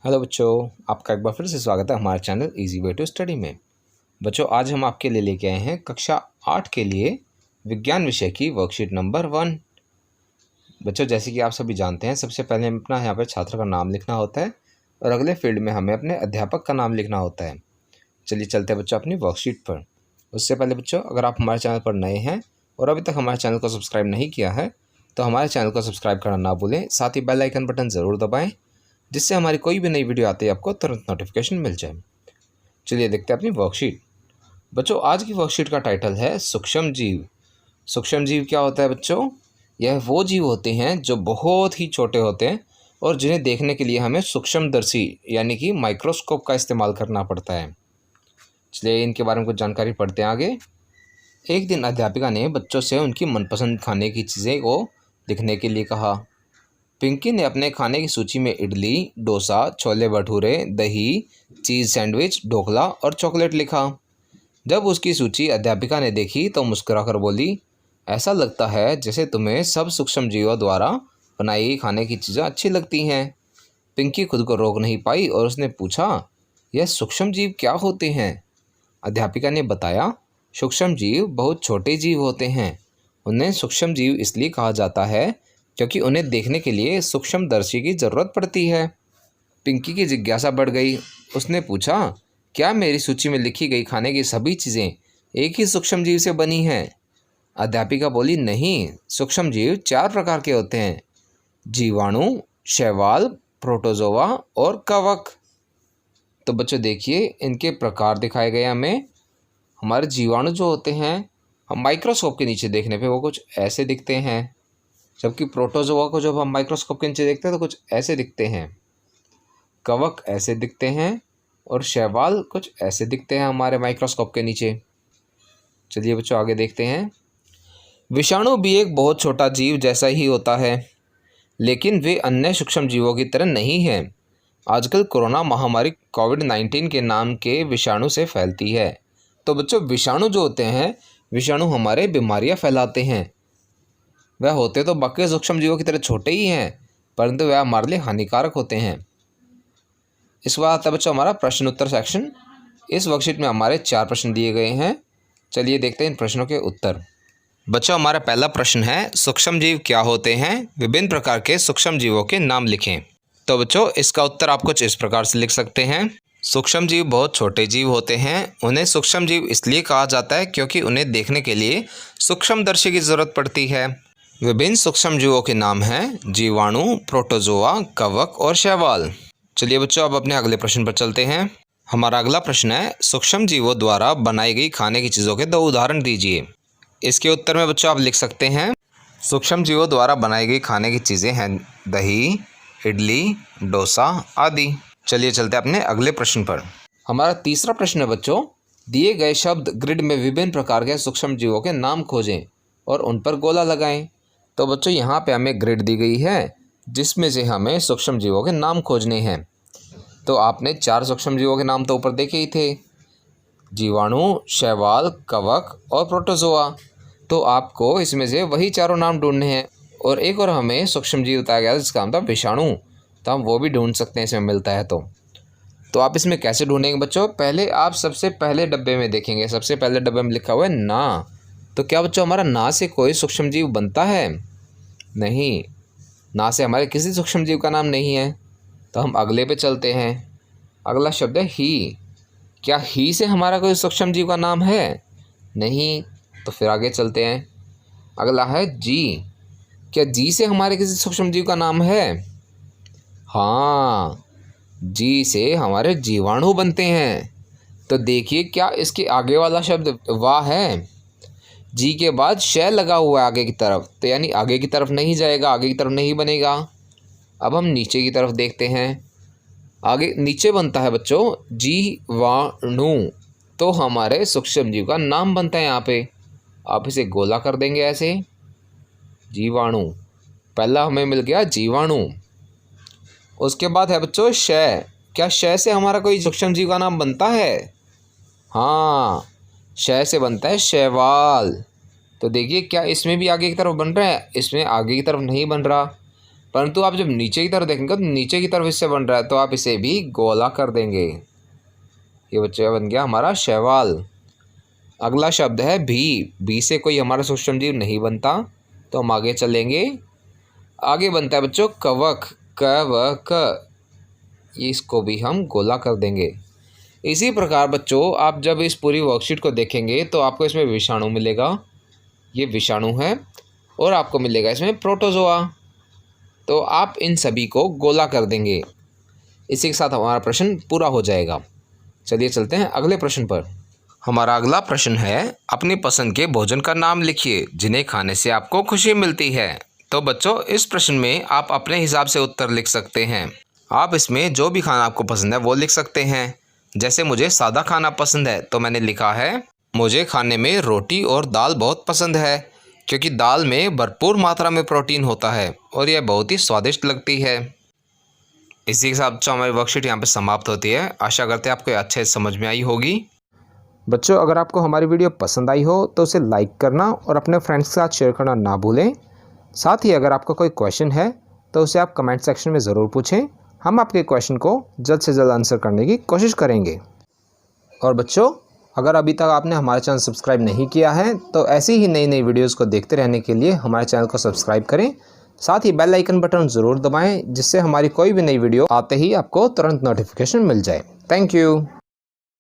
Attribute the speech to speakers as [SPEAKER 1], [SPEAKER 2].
[SPEAKER 1] Hello बच्चों, आपका एक बार फिर से स्वागत है हमारे channel easy way to study में। बच्चों, आज हम आपके लिए लेके आए हैं कक्षा 8 के लिए विज्ञान विषय की वर्कशीट नंबर 1। बच्चों, जैसे कि आप सभी जानते हैं, सबसे पहले हमें अपना यहाँ पर छात्र का नाम लिखना होता है और अगले फील्ड में हमें अपने अध्यापक का नाम लिखना होता है। चलिए चलते हैं बच्चों अपनी वर्कशीट पर। उससे पहले बच्चों, अगर आप हमारे चैनल पर नए हैं और अभी तक हमारे चैनल को सब्सक्राइब नहीं किया है तो हमारे चैनल को सब्सक्राइब करना ना भूलें। साथ ही बेल आइकन बटन ज़रूर दबाएँ, जिससे हमारी कोई भी नई वीडियो आती है आपको तुरंत नोटिफिकेशन मिल जाए। चलिए देखते हैं अपनी वर्कशीट। बच्चों, आज की वर्कशीट का टाइटल है सूक्ष्म जीव। सूक्ष्म जीव क्या होता है बच्चों? यह वो जीव होते हैं जो बहुत ही छोटे होते हैं और जिन्हें देखने के लिए हमें सूक्ष्मदर्शी यानी कि माइक्रोस्कोप का इस्तेमाल करना पड़ता है। चलिए इनके बारे में कुछ जानकारी पढ़ते हैं आगे। एक दिन अध्यापिका ने बच्चों से उनकी मनपसंद खाने की चीज़ें को लिखने के लिए कहा। पिंकी ने अपने खाने की सूची में इडली, डोसा, छोले भटूरे, दही, चीज़ सैंडविच, ढोकला और चॉकलेट लिखा। जब उसकी सूची अध्यापिका ने देखी तो मुस्कुराकर बोली, ऐसा लगता है जैसे तुम्हें सब सूक्ष्म जीवों द्वारा बनाई गई खाने की चीज़ें अच्छी लगती हैं। पिंकी खुद को रोक नहीं पाई और उसने पूछा, यह सूक्ष्म जीव क्या होते हैं? अध्यापिका ने बताया, सूक्ष्म जीव बहुत छोटे जीव होते हैं। उन्हें सूक्ष्म जीव इसलिए कहा जाता है क्योंकि उन्हें देखने के लिए सूक्ष्मदर्शी की ज़रूरत पड़ती है। पिंकी की जिज्ञासा बढ़ गई। उसने पूछा, क्या मेरी सूची में लिखी गई खाने की सभी चीज़ें एक ही सूक्ष्म जीव से बनी हैं? अध्यापिका बोली, नहीं, सूक्ष्म जीव 4 प्रकार के होते हैं: जीवाणु, शैवाल, प्रोटोजोआ और कवक। तो बच्चों देखिए, इनके प्रकार दिखाए गए हमें। हमारे जीवाणु जो होते हैं, हम माइक्रोस्कोप के नीचे देखने पे वो कुछ ऐसे दिखते हैं, जबकि प्रोटोजोआ को जब हम माइक्रोस्कोप के नीचे देखते हैं तो कुछ ऐसे दिखते हैं। कवक ऐसे दिखते हैं और शैवाल कुछ ऐसे दिखते हैं हमारे माइक्रोस्कोप के नीचे। चलिए बच्चों आगे देखते हैं। विषाणु भी एक बहुत छोटा जीव जैसा ही होता है, लेकिन वे अन्य सूक्ष्म जीवों की तरह नहीं हैं। आजकल कोरोना महामारी कोविड-19 के नाम के विषाणु से फैलती है। तो बच्चों, विषाणु जो होते हैं, विषाणु हमारे बीमारियां फैलाते हैं। वह होते तो बाकी सूक्ष्म जीवों की तरह छोटे ही हैं, परंतु वह हमारे लिए हानिकारक होते हैं। इस बार आता है बच्चों हमारा प्रश्न उत्तर सेक्शन। इस वर्कशीट में हमारे 4 प्रश्न दिए गए हैं। चलिए देखते हैं इन प्रश्नों के उत्तर। बच्चों, हमारा पहला प्रश्न है, सूक्ष्म जीव क्या होते हैं? विभिन्न प्रकार के सूक्ष्म जीवों के नाम लिखें। तो बच्चों, इसका उत्तर आप कुछ इस प्रकार से लिख सकते हैं। सूक्ष्म जीव बहुत छोटे जीव होते हैं। उन्हें सूक्ष्म जीव इसलिए कहा जाता है क्योंकि उन्हें देखने के लिए सूक्ष्मदर्शी की ज़रूरत पड़ती है। विभिन्न सूक्ष्म जीवों के नाम हैं जीवाणु, प्रोटोजोआ, कवक और शैवाल। चलिए बच्चों, अब अपने अगले प्रश्न पर चलते हैं। हमारा अगला प्रश्न है, सूक्ष्म जीवों द्वारा बनाई गई खाने की चीज़ों के 2 उदाहरण दीजिए। इसके उत्तर में बच्चों आप लिख सकते हैं, सूक्ष्म जीवों द्वारा बनाई गई खाने की चीज़ें हैं दही, इडली, डोसा आदि। चलिए चलते हैं अपने अगले प्रश्न पर। हमारा तीसरा प्रश्न है बच्चों, दिए गए शब्द ग्रिड में विभिन्न प्रकार के सूक्ष्म जीवों के नाम खोजें और उन पर गोला लगाएं। तो बच्चों, यहाँ पे हमें ग्रिड दी गई है जिसमें से हमें सूक्ष्म जीवों के नाम खोजने हैं। तो आपने 4 सूक्ष्म जीवों के नाम तो ऊपर देखे ही थे, जीवाणु, शैवाल, कवक और प्रोटोजोआ। तो आपको इसमें से वही चारों नाम ढूंढने हैं और एक और हमें सूक्ष्म जीव बताया गया जिसका नाम था विषाणु, तो हम वो भी ढूंढ सकते हैं इसमें मिलता है। तो आप इसमें कैसे ढूंढेंगे बच्चों? पहले आप सबसे पहले डब्बे में देखेंगे, सबसे पहले डब्बे में लिखा हुआ है ना। तो क्या बच्चों हमारा ना से कोई सूक्ष्म जीव बनता है? नहीं, ना से हमारे किसी सूक्ष्म जीव का नाम नहीं है। तो हम अगले पे चलते हैं। अगला शब्द है ही। क्या ही से हमारा कोई सूक्ष्म जीव का नाम है? नहीं। तो फिर आगे चलते हैं। अगला है जी। क्या जी से हमारे किसी सूक्ष्म जीव का नाम है? हाँ, जी से हमारे जीवाणु बनते हैं। तो देखिए, क्या इसके आगे वाला शब्द वाह है? जी के बाद शय लगा हुआ है आगे की तरफ, तो यानी आगे की तरफ नहीं जाएगा, आगे की तरफ नहीं बनेगा। अब हम नीचे की तरफ देखते हैं। आगे नीचे बनता है बच्चों जीवाणु, तो हमारे सूक्ष्म जीव का नाम बनता है यहाँ पे। आप इसे गोला कर देंगे ऐसे, जीवाणु। पहला हमें मिल गया जीवाणु। उसके बाद है बच्चों शय। क्या शय से हमारा कोई सूक्ष्म जीव का नाम बनता है? हाँ, शय से बनता है शैवाल। तो देखिए, क्या इसमें भी आगे की तरफ बन रहा है? इसमें आगे की तरफ नहीं बन रहा, परंतु आप जब नीचे की तरफ देखेंगे तो नीचे की तरफ इससे बन रहा है, तो आप इसे भी गोला कर देंगे। ये बच्चे बन गया हमारा शैवाल। अगला शब्द है भी। भी से कोई हमारा सूक्ष्म जीव नहीं बनता, तो हम आगे चलेंगे। आगे बनता है बच्चों कवक, क व क, इसको भी हम गोला कर देंगे। इसी प्रकार बच्चों आप जब इस पूरी वर्कशीट को देखेंगे तो आपको इसमें विषाणु मिलेगा, ये विषाणु है, और आपको मिलेगा इसमें प्रोटोजोआ। तो आप इन सभी को गोला कर देंगे। इसी के साथ हमारा प्रश्न पूरा हो जाएगा। चलिए चलते हैं अगले प्रश्न पर। हमारा अगला प्रश्न है, अपनी पसंद के भोजन का नाम लिखिए जिन्हें खाने से आपको खुशी मिलती है। तो बच्चों इस प्रश्न में आप अपने हिसाब से उत्तर लिख सकते हैं। आप इसमें जो भी खाना आपको पसंद है वो लिख सकते हैं। जैसे मुझे सादा खाना पसंद है तो मैंने लिखा है, मुझे खाने में रोटी और दाल बहुत पसंद है, क्योंकि दाल में भरपूर मात्रा में प्रोटीन होता है और यह बहुत ही स्वादिष्ट लगती है। इसी के साथ हमारी वर्कशीट यहाँ पे समाप्त होती है। आशा करते हैं आपको अच्छे से समझ में आई होगी। बच्चों अगर आपको हमारी वीडियो पसंद आई हो तो उसे लाइक करना और अपने फ्रेंड्स के साथ शेयर करना ना भूलें। साथ ही अगर आपका कोई क्वेश्चन है तो उसे आप कमेंट सेक्शन में ज़रूर पूछें। हम आपके क्वेश्चन को जल्द से जल्द आंसर करने की कोशिश करेंगे। और बच्चों अगर अभी तक आपने हमारा चैनल सब्सक्राइब नहीं किया है तो ऐसी ही नई नई वीडियोस को देखते रहने के लिए हमारे चैनल को सब्सक्राइब करें। साथ ही बेल आइकन बटन ज़रूर दबाएं, जिससे हमारी कोई भी नई वीडियो आते ही आपको तुरंत नोटिफिकेशन मिल जाए। Thank you.